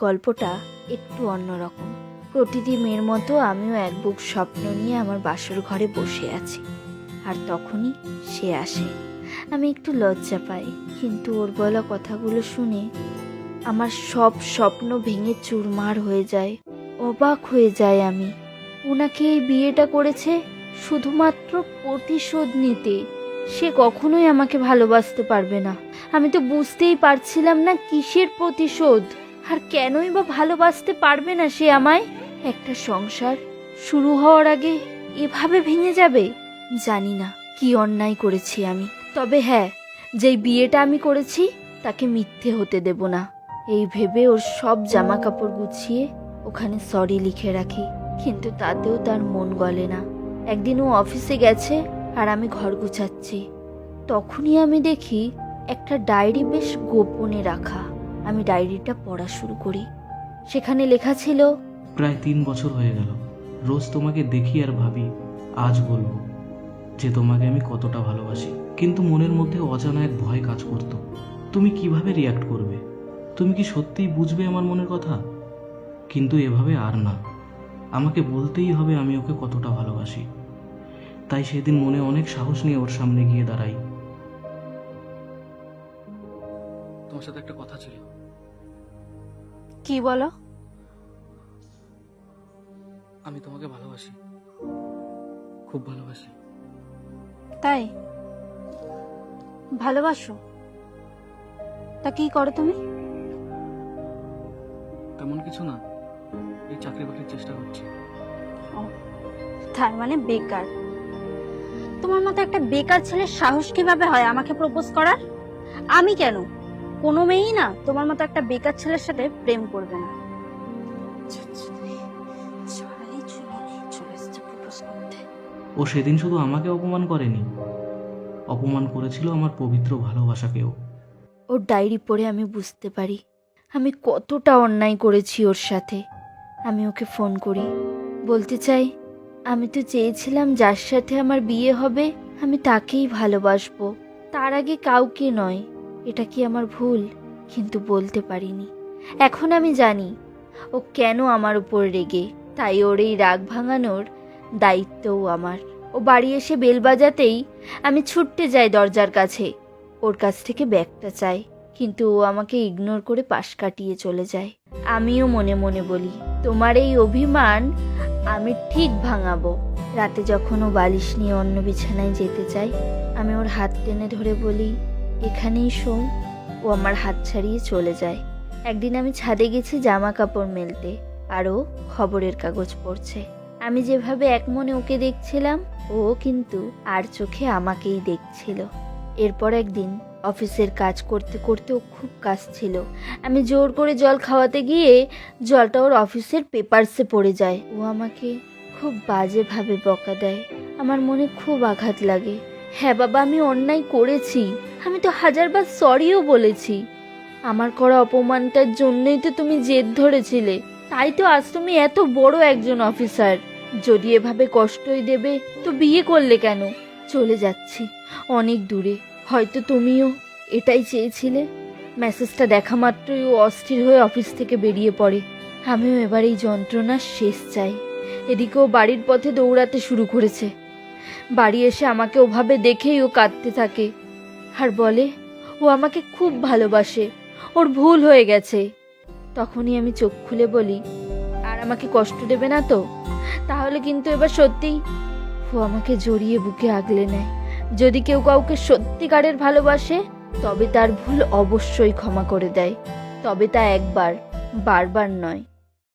গল্পটা একটু অন্যরকম। প্রতিটি মেয়ের মতো আমিও এক বুক স্বপ্ন নিয়ে আমার বাসর ঘরে বসে আছি, আর তখনই সে আসে। আমি একটু লজ্জা পাই, কিন্তু ওর বলা কথাগুলো শুনে আমার সব স্বপ্ন ভেঙে চুরমার হয়ে যায়। অবাক হয়ে যায় আমি। ওনাকে এই বিয়েটা করেছে শুধুমাত্র প্রতিশোধ নিতে। সে কখনোই আমাকে ভালোবাসতে পারবে না। আমি তো বুঝতেই পারছিলাম না কিসের প্রতিশোধ, আর কেনই বা ভালোবাসতে পারবে না সে আমায়। একটা সংসার শুরু হওয়ার আগে এভাবে ভেঙে যাবে। জানি না কি অন্যায় করেছি আমি, তবে হ্যাঁ, যেই বিয়েটা আমি করেছি তাকে মিথ্যে হতে দেব না। এই ভেবে ওর সব জামা কাপড় গুছিয়ে ওখানে সরি লিখে রাখি, কিন্তু তাতেও তার মন গলে না। একদিন ও অফিসে গেছে আর আমি ঘর গুছাচ্ছি, তখনই আমি দেখি একটা ডায়েরি বেশ গোপনে রাখা। আমি ডায়েরিটা পড়া শুরু করি। সেখানে লেখা ছিল, প্রায় 3 বছর হয়ে গেল রোজ তোমাকে দেখি আর ভাবি আজ বলবো যে তোমাকে আমি কতটা ভালোবাসি, কিন্তু মনের মধ্যে অজানা এক ভয় কাজ করতো। তুমি কিভাবে রিয়াক্ট করবে? তুমি কি সত্যিই বুঝবে আমার মনের কথা? কিন্তু এভাবে আর না, আমাকে বলতেই হবে আমি ওকে কতটা ভালোবাসি। তাই সেদিন মনে অনেক সাহস নিয়ে ওর সামনে গিয়ে দাঁড়াই। তোমার সাথে একটা কথা ছিল। কি বলো? আমি তোমাকে ভালোবাসি, খুব ভালোবাসি। তাই? ভালোবাসো? তা কি করো তুমি? তেমন কিছু না, এই চাকরি বাকরির চেষ্টা করছি। তার মানে বেকার? তোমার মতো একটা বেকার ছেলের সাহস কিভাবে হয় আমাকে প্রপোজ করার? আমি কেন, কোনো মেয়েই না তোমার মতো একটা বেকার ছেলের সাথে প্রেম করবে না। ও সেদিন শুধু আমাকে অপমান করেনি, অপমান করেছিল আমার পবিত্র ভালোবাসাকেও। ওর ডায়েরি পড়ে আমি বুঝতে পারি আমি কতটা অন্যায় করেছি ওর সাথে। আমি ওকে ফোন করি, বলতে চাই, আমি তো চেয়েছিলাম যার সাথে আমার বিয়ে হবে আমি তাকেই ভালোবাসবো, তার আগে কাউকে নয়। এটা কি আমার ভুল? কিন্তু বলতে পারিনি। এখন আমি জানি ও কেন আমার উপর রেগে, তাই ওর এই রাগ ভাঙানোর দায়িত্বও আমার। ও বাড়ি এসে বেল বাজাতেই আমি ছুটতে যাই দরজার কাছে, ওর কাছ থেকে ব্যাগটা চাই, কিন্তু ও আমাকে ইগনোর করে পাশ কাটিয়ে চলে যায়। আমিও মনে মনে বলি, তোমার এই অভিমান আমি ঠিক ভাঙাবো। রাতে যখন ও বালিশ নিয়ে অন্য বিছানায় যেতে চায়, আমি ওর হাত টেনে ধরে বলি, এখানেই শোও। ও আমার হাত ছাড়িয়ে চলে যায়। একদিন আমি ছাদে গেছি জামা কাপড় মেলতে, আর ও খবরের কাগজ পড়ছে। আমি যেভাবে এক মনে ওকে দেখছিলাম, ও কিন্তু আর চোখে আমাকেই দেখছিল। এরপর একদিন অফিসের কাজ করতে করতে ও খুব কাশছিল। আমি জোর করে জল খাওয়াতে গিয়ে জলটা ওর অফিসের পেপারসে পড়ে যায়। ও আমাকে খুব বাজেভাবে বকা দেয়। আমার মনে খুব আঘাত লাগে। হ্যাঁ বাবা, আমি অন্যায় করেছি, আমি তো 1000বার সরিও বলেছি। আমার করা অপমানটার জন্যই তো তুমি জেদ ধরেছিলে, তাই তো আজ তুমি এত বড় একজন অফিসার। যদি এভাবে কষ্টই দেবে তো বিয়ে করলে কেন? চলে যাচ্ছি অনেক দূরে, হয়তো তুমিও এটাই চেয়েছিলে। মেসেজটা দেখা মাত্রই ও অস্থির হয়ে অফিস থেকে বেরিয়ে পড়ে। আমিও এবার এই যন্ত্রণার শেষ চাই। এদিকেও বাড়ির পথে দৌড়াতে শুরু করেছে। বাড়ি এসে আমাকে ওভাবে দেখেই ও কাঁদতে থাকে আর বলে ও আমাকে খুব ভালোবাসে, ওর ভুল হয়ে গেছে। তখনই আমি চোখ খুলে বলি, আর আমাকে কষ্ট দেবে না তো? তাহলে কিন্তু এবার সত্যিই। ও আমাকে জড়িয়ে বুকে আগলে নেয়। যদি কেউ কাউকে সত্যিকারের ভালোবাসে তবে তার ভুল অবশ্যই ক্ষমা করে দেয়, তবে তা একবার, বারবার নয়।